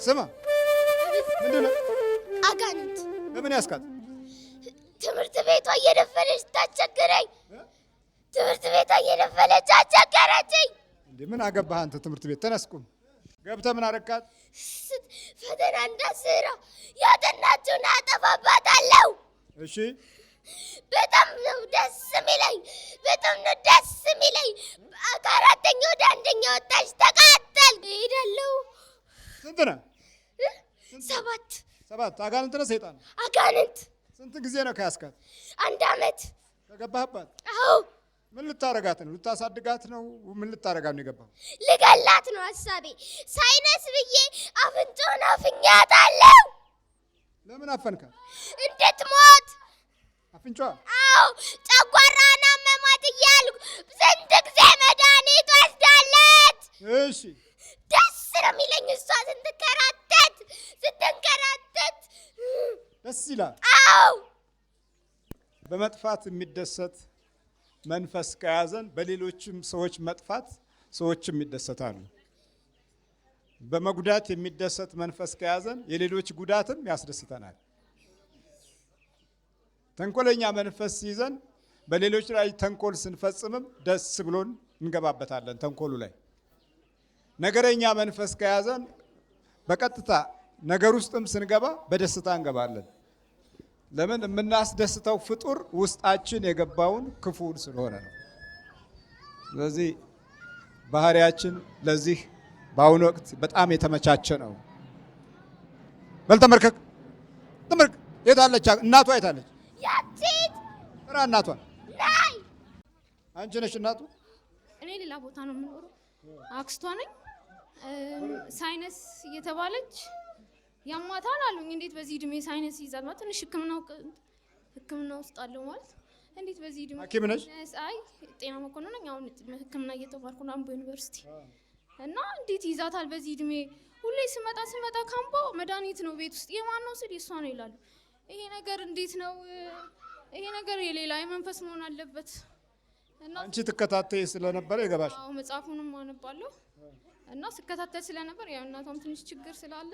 ስማ ምንድነው? አጋንንት ለምን ያስካት? ትምህርት ቤቷ እየደፈለች ታቸገረኝ። ትምህርት ቤቷ እየደፈለች አቸገረችኝ። እንዴ ምን አገባህ አንተ? ትምህርት ቤት ተነስቁም ገብተህ ምን አረካት? ፈተና እንዳትሰራ ያጠናችውን አጠፋባታለሁ። እሺ በጣም ነው ደስ የሚለኝ። በጣም ነው ደስ የሚለኝ። ከአራተኛ ወደ አንደኛ ወጣች። ተቃጠል እሄዳለሁ። ስንት ነህ? 7 7 አጋንንት ነህ? ሰይጣን አጋንንት። ስንት ጊዜ ነው ከያዝካት? 1 ዓመት ከገባህባት? አዎ። ምን ልታረጋት ነው? ልታሳድጋት ነው? ምን ልታረጋት ነው የገባው? ልገላት ነው ሀሳቤ። ሳይነስ ብዬ አፍንጫውን አፍኛታለሁ። ለምን አፈንካት? እንድትሞት። አፍንጫዋ? አዎ። ጨጓራና አመማት እያልኩ ስንት ጊዜ መድኃኒት ወስዳለች። እሺ ደስ ነው የሚለኝ እሷ ስትንከራተት። ደስ ይላል። አዎ። በመጥፋት የሚደሰት መንፈስ ከያዘን በሌሎችም ሰዎች መጥፋት ሰዎችም ይደሰታሉ። በመጉዳት የሚደሰት መንፈስ ከያዘን የሌሎች ጉዳትም ያስደስተናል። ተንኮለኛ መንፈስ ይዘን በሌሎች ላይ ተንኮል ስንፈጽምም ደስ ብሎን እንገባበታለን ተንኮሉ ላይ። ነገረኛ መንፈስ ከያዘን በቀጥታ ነገር ውስጥም ስንገባ በደስታ እንገባለን። ለምን? የምናስደስተው ፍጡር ውስጣችን የገባውን ክፉን ስለሆነ ነው። ስለዚህ ባህሪያችን ለዚህ በአሁኑ ወቅት በጣም የተመቻቸ ነው። በል ተመርከክ፣ ተመርከክ። የት አለች እናቷ? የት አለች? ያቺት ጥራ እናቷን። ናይ አንቺ ነሽ እናቱ? እኔ ሌላ ቦታ ነው የምኖረው። አክስቷ ነኝ። ሳይነስ እየተባለች ያማታል አሉኝ። እንዴት በዚህ እድሜ ሳይነስ ይዛል? ማለት ትንሽ ሕክምና ውስጥ አለው ማለት እንዴት በዚህ እድሜ? ሐኪም ነሽ? አይ ጤና መኮንን ነኝ። አሁን ሕክምና እየተማርኩ ነው አምቦ ዩኒቨርሲቲ። እና እንዴት ይዛታል በዚህ እድሜ? ሁሌ ስመጣ ካምቦ መድኃኒት ነው ቤት ውስጥ። የማን ነው ስል የሷ ነው ይላሉ። ይሄ ነገር እንዴት ነው? ይሄ ነገር የሌላ የመንፈስ መሆን አለበት። እና አንቺ ትከታተይ ስለነበረ ይገባሽ? አዎ መጽሐፉንም አነባለሁ እና ስከታተል ስለነበር ያው እናቷም ትንሽ ችግር ስላለ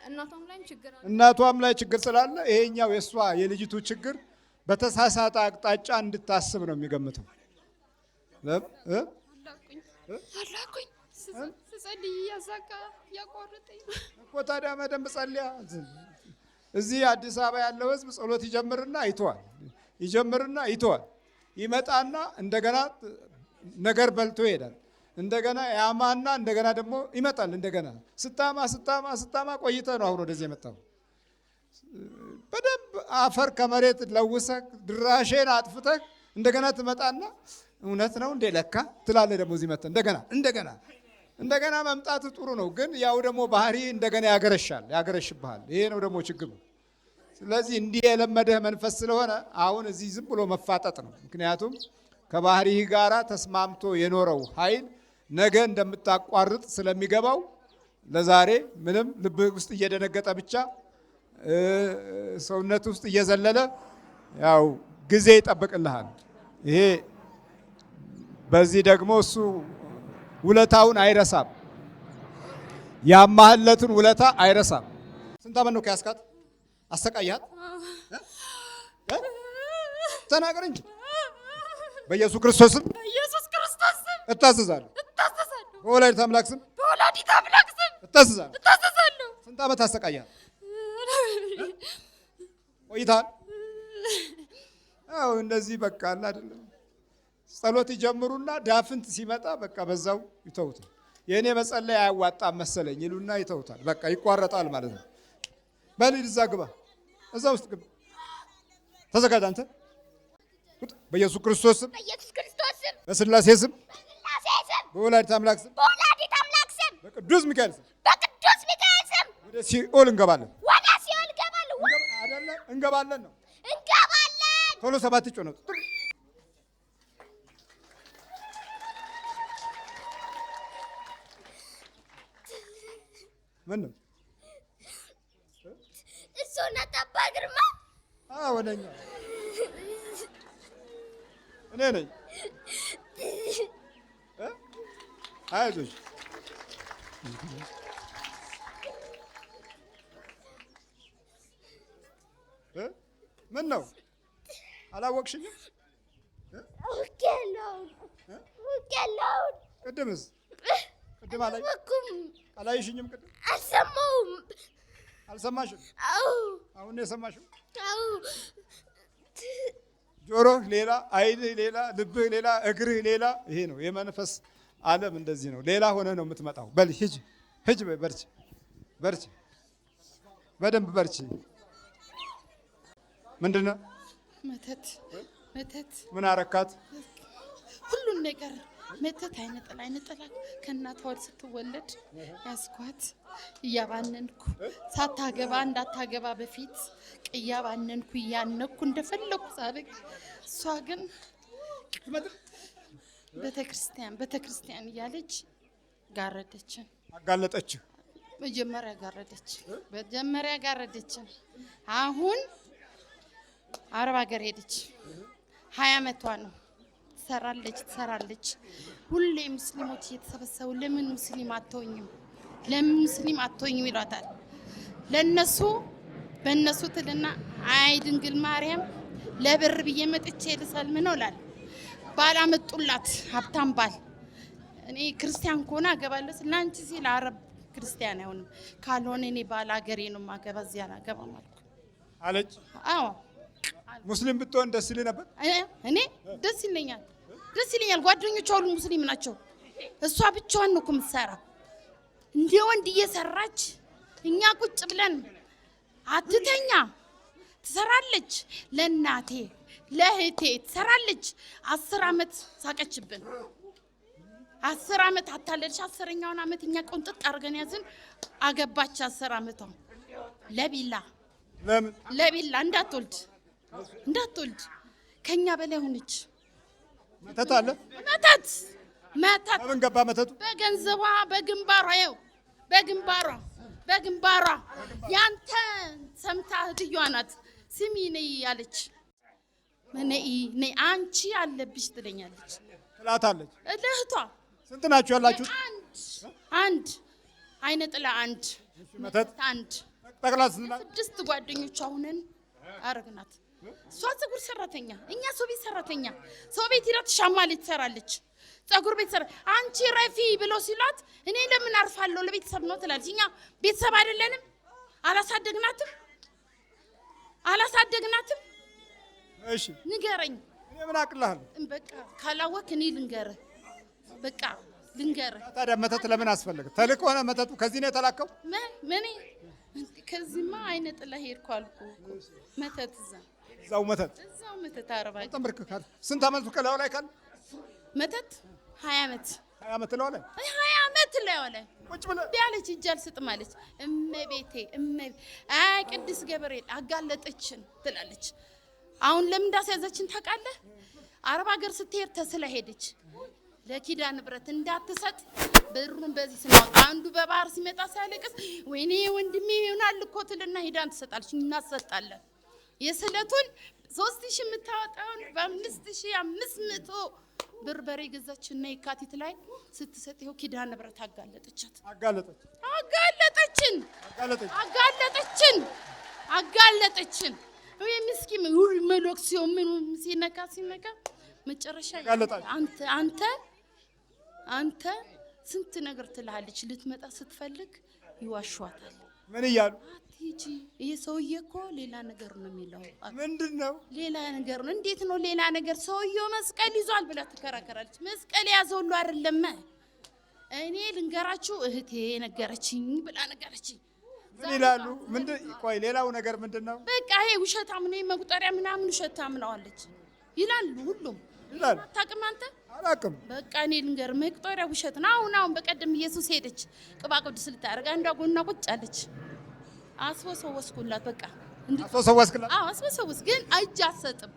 እናቷም ላይ ችግር ስላለ ይሄኛው የሷ የልጅቱ ችግር በተሳሳተ አቅጣጫ እንድታስብ ነው የሚገምተው። አላኩኝ ስጸልይ ያዛካ ያቆርጠኝ እኮ። ታዲያ መደም ጸልያ። እዚህ አዲስ አበባ ያለው ህዝብ ጸሎት ይጀምርና ይተዋል። ይመጣና እንደገና ነገር በልቶ ይሄዳል። እንደገና ያማና እንደገና ደግሞ ይመጣል። እንደገና ስታማ ቆይተ ነው አሁን ወደዚህ የመጣው። በደንብ አፈር ከመሬት ለውሰህ ድራሼን አጥፍተህ እንደገና ትመጣና እውነት ነው እንደ ለካ ትላለህ። ደግሞ እዚህ መጣ እንደገና መምጣት ጥሩ ነው፣ ግን ያው ደግሞ ባህሪ እንደገና ያገረሽብሃል። ይሄ ነው ደግሞ ችግሩ። ስለዚህ እንዲህ የለመደህ መንፈስ ስለሆነ አሁን እዚህ ዝም ብሎ መፋጠጥ ነው። ምክንያቱም ከባህሪህ ጋራ ተስማምቶ የኖረው ኃይል ነገ እንደምታቋርጥ ስለሚገባው ለዛሬ ምንም ልብህ ውስጥ እየደነገጠ ብቻ ሰውነት ውስጥ እየዘለለ ያው ጊዜ ይጠብቅልሃል። ይሄ በዚህ ደግሞ እሱ ውለታውን አይረሳም፣ ያማህለትን ውለታ አይረሳም። ስንት ዓመት ነው ከያዝካት? አሰቃያት? ተናገር እንጂ። በኢየሱስ ክርስቶስ ስም እታዘዛለሁ። በወላዲተ አምላክ ስም እታዘዛለሁ። ስንት ዓመት አሰቃያት? ቆይታል? አዎ እንደዚህ በቃ አለ አይደለም። ጸሎት ይጀምሩና ዳፍንት ሲመጣ በቃ በዛው ይተውታል። የእኔ መጸለይ አያዋጣም መሰለኝ ይሉና ይተውታል። በቃ ይቋረጣል ማለት ነው። በልጅ እዛ ግባ፣ እዛ ውስጥ ግባ። ተዘጋጅ አንተ። በኢየሱስ ክርስቶስ ስም፣ በስላሴ ስም፣ በወላዲተ አምላክ ስም፣ በቅዱስ ሚካኤል ስም ወደ ሲኦል እንገባለን። እንገባለን ነው። ቶሎ 7 ጮህ ነው። ምን ነው እሱ ነጣባ ግርማ? አዎ ነኝ፣ እኔ ነኝ። አይዞሽ ምን ነው አላወቅሽኝም? አውቄያለሁ። ቅድምስ ቅድም አላየሽኝም? ቅድም አልሰማሁም። አልሰማሽም? አዎ አሁን የሰማሽው? አዎ። ጆሮህ ሌላ፣ ዓይንህ ሌላ፣ ልብህ ሌላ፣ እግርህ ሌላ። ይሄ ነው የመንፈስ ዓለም። እንደዚህ ነው። ሌላ ሆነ ነው የምትመጣው። በል ሂጅ፣ በርቺ፣ በደንብ በርቺ። ምንድን ነው መተት? ምን አረካት? ሁሉን ነገር መተት። አይነጠላ ከእናቷ ወድ ስትወለድ ያስኳት እያባነንኩ ሳታገባ እንዳታገባ በፊት እያባነንኩ እያነኩ እንደፈለኩ ሳበቅ፣ እሷ ግን ቤተክርስቲያን እያለች ጋረደችን። አጋለጠችህ? መጀመሪያ ጋረደችን። አሁን አረብ ሀገር ሄደች። 20 ዓመቷ ነው። ትሰራለች። ሁሌ ሙስሊሞች እየተሰበሰቡ ለምን ሙስሊም አትሆኝም ይሏታል። በእነሱ ትልና አይ ድንግል ማርያም ለብር ብዬ መጥቼ ልሰልም ነው ላል ባል አመጡላት፣ ሀብታም ባል። እኔ ክርስቲያን ከሆነ አገባለሁ ስለ አንቺ ሲል አረብ ክርስቲያን አይሆንም፣ ካልሆነ እኔ ባል ሀገሬ ነው ማገባ፣ እዚያ አላገባም አልኩ አለች። አዎ ሙስሊም ብትሆን ደስ ይል ነበር። እኔ ደስ ይለኛል። ጓደኞቿ ሁሉ ሙስሊም ናቸው። እሷ ብቻዋን ነው እኮ የምትሰራ እንደ ወንድ እየሰራች፣ እኛ ቁጭ ብለን አትተኛ ትሰራለች። ለእናቴ ለእህቴ ትሰራለች። 10 ዓመት ሳቀችብን። 10 ዓመት አታለልሽ። 10ኛውን ዓመት እኛ ቆንጥጥ አድርገን ያዝን። አገባች 10 ዓመቷ ለቢላ እንዳትወልድ ከኛ በላይ ሆነች። መተት አለ። መተት ምን ገባ መተቱ? በገንዘቧ በግንባሯ ያንተ ሰምታ እህትየዋ ናት። ስሚ ነይ ያለች ነይ አንቺ አለብሽ ትለኛለች፣ ትላታለች ለእህቷ። ስንት ናችሁ ያላችሁት? አንድ አይነ ጥላ መተት ጠቅላላ 6 ጓደኞቿ ሁነን አረግናት። እሷ ፀጉር ሰራተኛ፣ እኛ ሰው ቤት ሰራተኛ። ሰው ቤት ሄዳ ትሻማለች፣ ትሰራለች። ፀጉር ቤት አንቺ ረፊ ብለው ሲሏት እኔ ለምን አርፋለሁ ለቤተሰብ ነው ትላለች። እኛ ቤተሰብ አይደለንም? አላሳደግናትም። እሺ ንገረኝ። እኔ ምን አቅልሃለሁ? በቃ ካላወቅ እኔ ልንገርህ። ታዲያ መተት ለምን አስፈለገ? ተልክ ሆነ መተቱ ከዚህ ነው የተላከው? ምን ከዚህማ አይነ ጥላ ሄድኩ አልኩ። መተት እዛው መተት አረባጭ ተንበርክካል። ስንት ዓመት ከላው ላይ ካል መተት 20 ዓመት 20 ዓመት ላው ላይ ቁጭ ብለህ ቢያለች እጅ አልሰጥም አለች። እመቤቴ ቅዱስ ገብርኤል አጋለጠችን ትላለች። አሁን ለምን እንዳስያዘችን ታውቃለህ? አረብ ሀገር ስትሄድ ተስላ ሄደች። ለኪዳነ ምሕረት እንዳትሰጥ ብሩን በዚህ ስናወጣ አንዱ በባህር ሲመጣ ሲያለቅስ ወይኔ ወንድሜ ይሆናል እኮ ትልና ሄዳን ትሰጣለች። እናሰጣለን። የስለቱን 3000 የምታወጣውን በ5500 ብር በሬ ገዛችና የካቲት ላይ ስትሰጥ ይኸው ኪዳነ ምሕረት አጋለጠችን። ወይ ምስኪን ሁሉ መሎክሲው ምን ሲነካ መጨረሻ አንተ ስንት ነገር ትላለች። ልትመጣ ስትፈልግ ይዋሽዋታል። ምን እያሉ አትሂጂ፣ ይሄ ሰውዬ እኮ ሌላ ነገር ነው የሚለው። ምንድነው ሌላ ነገር ነው? እንዴት ነው ሌላ ነገር? ሰውዬው መስቀል ይዟል ብላ ትከራከራለች። መስቀል ያዘው ሁሉ አይደለም። እኔ ልንገራችሁ እህቴ ነገረችኝ ብላ ነገረችኝ። ምን ይላሉ? ቆይ ሌላው ነገር ምንድነው? በቃ ይሄ ውሸታም ነው፣ መቁጠሪያ ምናምን ውሸታም ነው አለች ይላሉ። ሁሉም አታውቅም አንተ? አላውቅም። በቃ እኔ ልንገርህ መቁጠሪያ ውሸት ነው። አሁን በቀደም ኢየሱስ ሄደች ቅባ ቅዱስ ልታደርግ አንዷ ጎና ቁጭ አለች። አስወሰወስኩላት። በቃ አስወሰወስኩላት? አዎ አስወሰወስ። ግን እጅ አትሰጥም።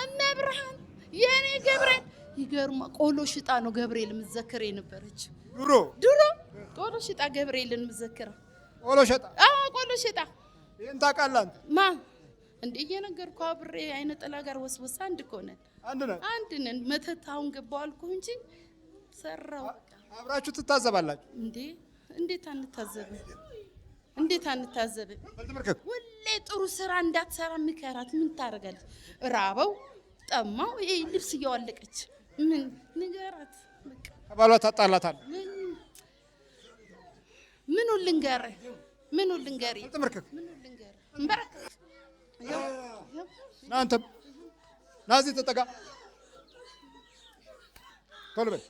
እመብርሃን የኔ ገብርኤል ይገርማ። ቆሎ ሽጣ ነው ገብርኤል የምትዘክር የነበረች ድሮ ቆሎ ሽጣ ገብርኤልን የምትዘክር ቆሎ ሽጣ? አዎ ቆሎ ሽጣ። ይሄን ታውቃለህ አንተ? እንዴ እየነገርኩህ አብሬ አይነ ጥላ ጋር ወስወሳ አንድ እኮ ነን። አንድ ነን። መተት አሁን ገባሁ አልኩህ እንጂ ሰራው። አብራችሁ ትታዘባላችሁ እንዴ? እንዴት አንታዘብም? ሁሌ ጥሩ ስራ እንዳትሰራ ምከራት። ምን ታደርጋለች? ራበው ጠማው ይሄ ልብስ እያዋለቀች ምን ንገራት። በቃ ከባሏ ታጣላታል። ምኑን ልንገርህ? ምኑን ልንገርህ? ተመርከክ ምኑን ልንገርህ? እንበረክ ናንተ ናዚ ተጠጋ ቶሎ በል።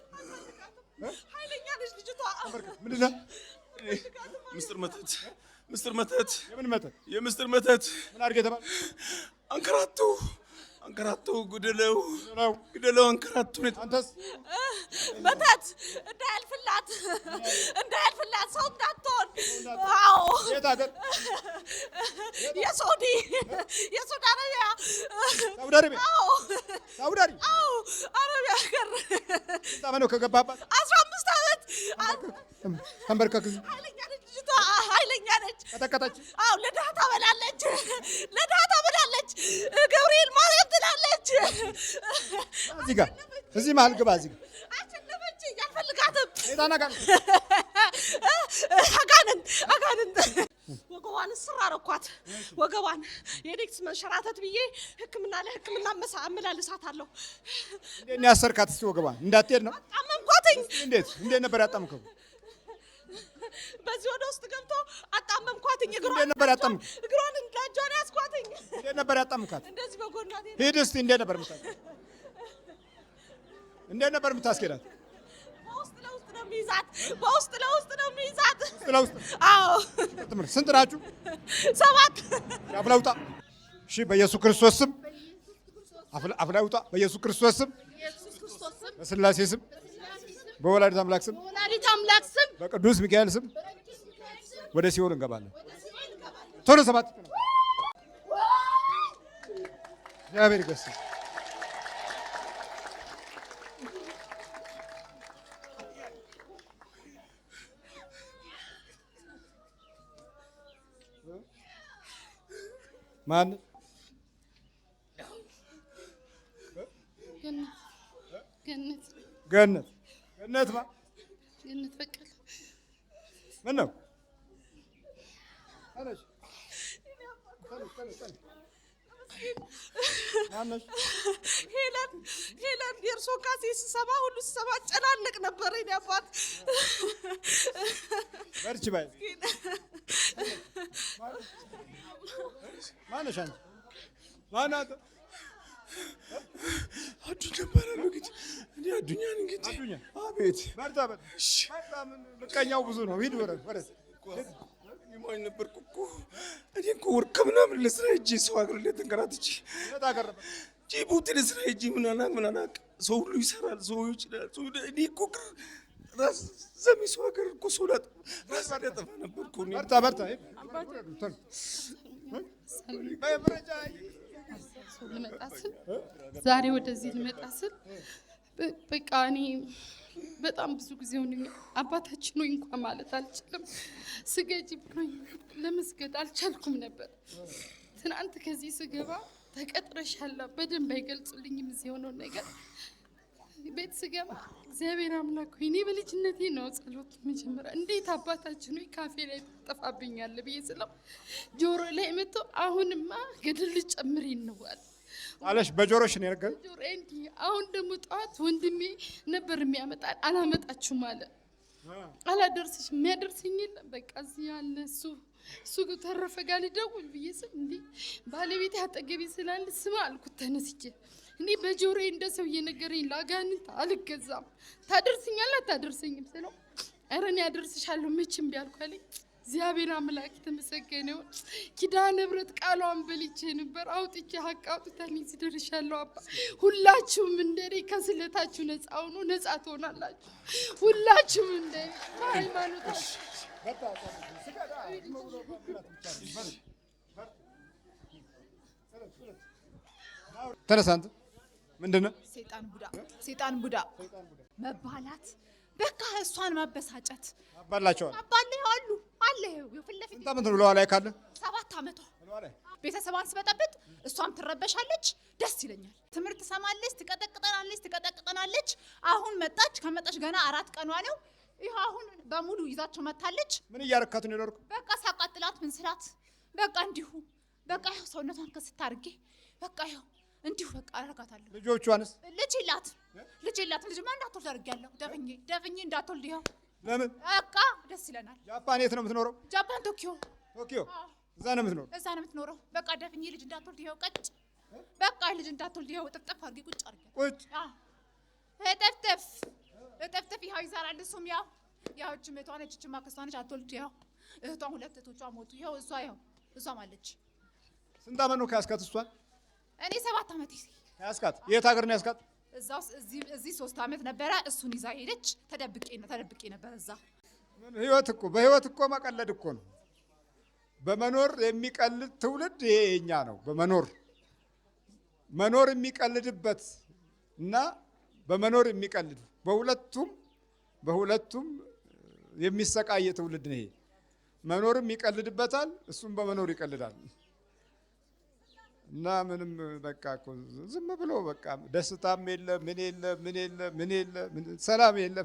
ኃይለኛ ነች ልጅቷ። ምንድን ነው? ምስጢር መተት ምስጢር መተት። የምን መተት? የምስጢር መተት። ምን አድርገህ ተባለ? አንከራቱ ግደለው ግደለው አንከራቱ። አንተስ? መተት እንዳያልፍላት ሰው እንዳትሆን። አዎ የት ሀገር? የሳውዲ አረቢያ። ሳውዲ አረቢያ? አዎ ሳውዲ አረቢያ? አዎ አረቢያ ሀገር። ስንት ዓመት ነው ከገባህባት? 15 ዓመት። ተንበርከክ። ኃይለኛ ነች ልጅቷ፣ ኃይለኛ ነች። ቀጠቀጠች? አዎ ለድሃ ታበላለች። ገብርኤል ማርያም ትላለች። እዚህ ጋር እዚህ መሀል ግባ። እዚህ ጋር አሸነፈችኝ። አልፈልጋትም። ሴጣን አጋንንት ወገቧን ስራ አረኳት። ወገቧን የኔክስ መንሸራተት ብዬ ሕክምና አመላልሳታለሁ። እንዴት ነው ያሰርካት? እስኪ ወገቧን እንዳትሄድ ነው። አጣመምኳትኝ። እንዴት ነበር ያጣምከው? በዚህ ወደ ውስጥ ገብቶ አጣመምኳትኝ። እንዴት ነበር ያጣምከው? እግሯን እንዳጇን ያስኳትኝ። እንዴት ነበር ያጣምካት? እንደዚህ በጎናት ሂድ እስኪ። እንዴት ነበር የምታስኬዳት? በውስጥ ለውስጥ ነው የሚይዛት። ለውስጥ? አዎ። ስንት ናችሁ? 7 አፍላውጣ። እሺ፣ በኢየሱስ ክርስቶስ ስም አፍላውጣ። በኢየሱስ ክርስቶስ ስም፣ በስላሴ ስም፣ በወላዲተ አምላክ ስም፣ በቅዱስ ሚካኤል ስም ወደ ሲኦል እንገባለን። ቶሎ 7 እግዚአብሔር ይገስጽ። ማን? ገነት ማ? ገነት በቀለ። ምን ነው? ሄለን የእርሶ ካሴ ስሰማ ሁሉ ስሰማ ጨናነቅ ነበር። የእኔ አባት በርቺ ባይ። ማነሽ አንቺ? ማናት? አዱኛ እባላለሁ። እንግዲህ እኔ አዱኛ ነኝ። እንግዲህ አዱኛ። አቤት። በርታ በል። ምቀኛው ብዙ ነው። ሂድ ወረድ የማኝ ነበርኩ እኮ እኔ እኮ ወርቅ ምናምን ለስራ ሂጅ ሰው ሀገር ላይ ተንከራትቼ ጅቡቲ ለስራ ሂጅ ምን አላውቅ። ሰው ሁሉ ይሰራል፣ ሰው ይችላል። እኔ እኮ ራስ ዘሚ ሰው ሀገር እኮ ሰው ራስ ያጠፋ ነበርኩ። በርታ ዛሬ ወደዚህ ልመጣ ስል በቃ እኔ በጣም ብዙ ጊዜ ሆነኛል። አባታችን ሆይ እንኳን ማለት አልችልም። ስገጂ ብሎኝ ለመስገድ አልቻልኩም ነበር። ትናንት ከዚህ ስገባ ተቀጥረሻል በደንብ አይገልጹልኝም እዚህ የሆነውን ነገር። ቤት ስገባ እግዚአብሔር አምላክ ሆይ እኔ በልጅነቴ ነው ጸሎት መጀመሪያ እንዴት አባታችን ሆይ ካፌ ላይ ትጠፋብኛለህ ብዬ ስለው ጆሮ ላይ መጥቶ አሁንማ ገድል ጨምሪ እንዋል አለሽ። በጆሮሽ ነው ያረጋል። ጆሮ እንዲ አሁን ደግሞ ጧት ወንድሜ ነበር የሚያመጣል አላመጣችሁም አለ። አላደርስሽ የሚያደርሰኝ የለም በቃ እዚህ ያለ እሱ ተረፈ ጋር ልደውል ብዬ ስል እንዴ ባለቤቴ አጠገቤ ስላለ ስማ አልኩት ተነስቼ። እኔ በጆሮዬ እንደ ሰው እየነገረኝ ላጋንንት አልገዛም። ታደርስኛለህ አታደርሰኝም ስለው ኧረ እኔ አደርስሻለሁ መቼም ቢያልኩ አለኝ። እግዚአብሔር አምላክ የተመሰገነ ይሁን። ኪዳነ ምሕረት ቃሏን በልቼ ነበር አውጥቼ ሀቅ አውጥታልኝ ሲደርሻለሁ። አባ ሁላችሁም እንደኔ ከስለታችሁ ነፃ ሆኖ ነፃ ትሆናላችሁ። ሁላችሁም እንደኔ ሃይማኖታችሁ ተነሳንተ ምንድነው? ሴጣን ቡዳ መባላት በቃ እሷን ማበሳጨት አባላቸዋል። አለ ይኸው ለፊት ስንት ዓመት ነው ብለዋ ላይ ካለ 7 ዓመቷ ቤተሰቧን ስበጠብጥ እሷም ትረበሻለች። ደስ ይለኛል። ትምህርት ሰማለች፣ ትቀጠቅጠናለች። አሁን መጣች። ከመጣች ገና 4 ቀኗ ነው። ይኸው አሁን በሙሉ ይዛቸው መታለች። ምን እያረካት ነው የኖርኩ? በቃ ሳቃጥላት ምን ስላት በቃ እንዲሁ በቃ ያው ሰውነቷን ከስታርጌ በቃ ያው እንዲሁ በቃ አረጋታለሁ። ልጆቿንስ? ልጅ የላት ልጅማ እንዳትወልድ አድርጌያለሁ። ደፍኜ እንዳትወልድ ይኸው። ለምን? በቃ ደስ ይለናል። ጃፓን የት ነው የምትኖረው? ጃፓን ቶኪዮ። እዛ ነው የምትኖረው? እዛ ነው የምትኖረው። በቃ ደፍኜ ልጅ እንዳትወልድ ይኸው። ቀጭ በቃ ልጅ እንዳትወልድ ይኸው። ጥፍጥፍ አድርጌ ቁጭ አድርጌ ቁጭ እጥፍጥፍ ይኸው ይሰራል። እሱም ያው እች እህቷ ነች፣ እችማ አክስቷ ነች። አትወልድ ይኸው። እህቷም 2 እህቶቿ ሞቱ። ይኸው እሷም አለች። ስንት ዓመት ነው ከያዝካት እሷን? እኔ 7 ዓመት ያዝካት? የት ሀገር ነው ያዝካት? እዚህ 3 ዓመት ነበረ። እሱን ይዛ ሄደች። ተደብቄ ነበር እዛ። በህይወት እኮ መቀለድ እኮ ነው። በመኖር የሚቀልድ ትውልድ ይሄ የኛ ነው። መኖር የሚቀልድበት እና በመኖር የሚቀልድ በሁለቱም የሚሰቃየ ትውልድ ነው ይሄ። መኖርም ይቀልድበታል፣ እሱም በመኖር ይቀልዳል። እና ምንም በቃ እኮ ዝም ብሎ በቃ ደስታም የለ ምን የለ ሰላም የለ።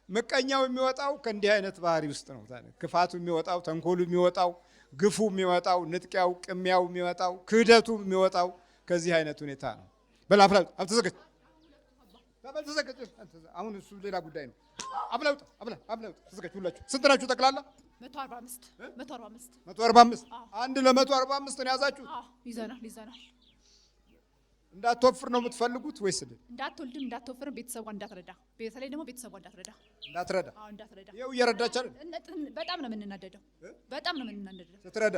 ምቀኛው የሚወጣው ከእንዲህ አይነት ባህሪ ውስጥ ነው። ክፋቱ የሚወጣው፣ ተንኮሉ የሚወጣው፣ ግፉ የሚወጣው፣ ንጥቂያው፣ ቅሚያው የሚወጣው፣ ክህደቱ የሚወጣው ከዚህ አይነት ሁኔታ ነው። በላፍላ አልተዘገች አሁን እሱ ሌላ ጉዳይ ነው። አብላውጥ ተዘገች። ሁላችሁ ስንት ናችሁ ጠቅላላ? 145 አንድ ለ145 ነው ያዛችሁ? ይዘናል። እንዳትወፍር ነው የምትፈልጉት ወይስ እንዳትወልድም እንዳትወፍርም ቤተሰቧን እንዳትረዳ፣ በተለይ ደግሞ ቤተሰቧን እንዳትረዳ። ይኸው እየረዳች አይደል? በጣም ነው የምንናደደው። ስትረዳ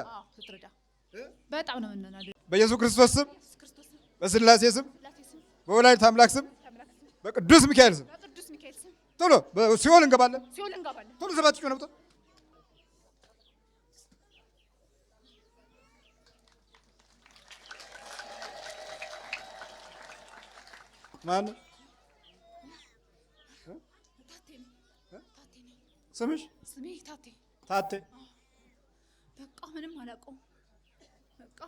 በጣም ነው የምንናደደው። በኢየሱስ ክርስቶስ ስም፣ በስላሴ ስም፣ በወላዲተ አምላክ ስም፣ በቅዱስ ሚካኤል ስም ቶሎ ሲኦል እንገባለን። ቶሎ ሰባት ጩኸ ነብቶ ማን ስምሽ? ስሜ ታቴ። በቃ ምንም አላውቀውም። በቃ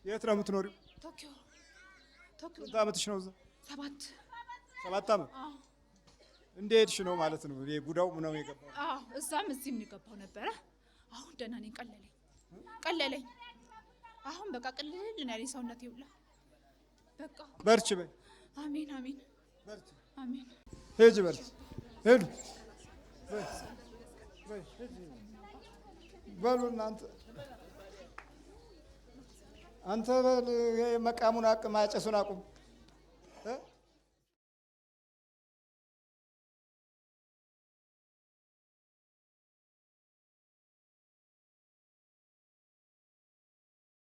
የት ነው የምትኖሪው? ቶኪዮ። ስንት ዓመትሽ ነው? 7 ዓመት። እንደ ሄድሽ ነው ማለት ነው? ቡዳው ነው የገባው? እዛም እዚህም የገባው ነበረ። አሁን ደህና ነኝ። ቀለለኝ። አሁን በቃ ቅልል ነው ያለኝ ሰውነቴ ሁላ። በቃ በርቺ በይ። አሜን። ሂጂ በርቺ። ሂዱ በሉ እናንተ አንተ መቃሙን አቅም አጨሱን አቁም።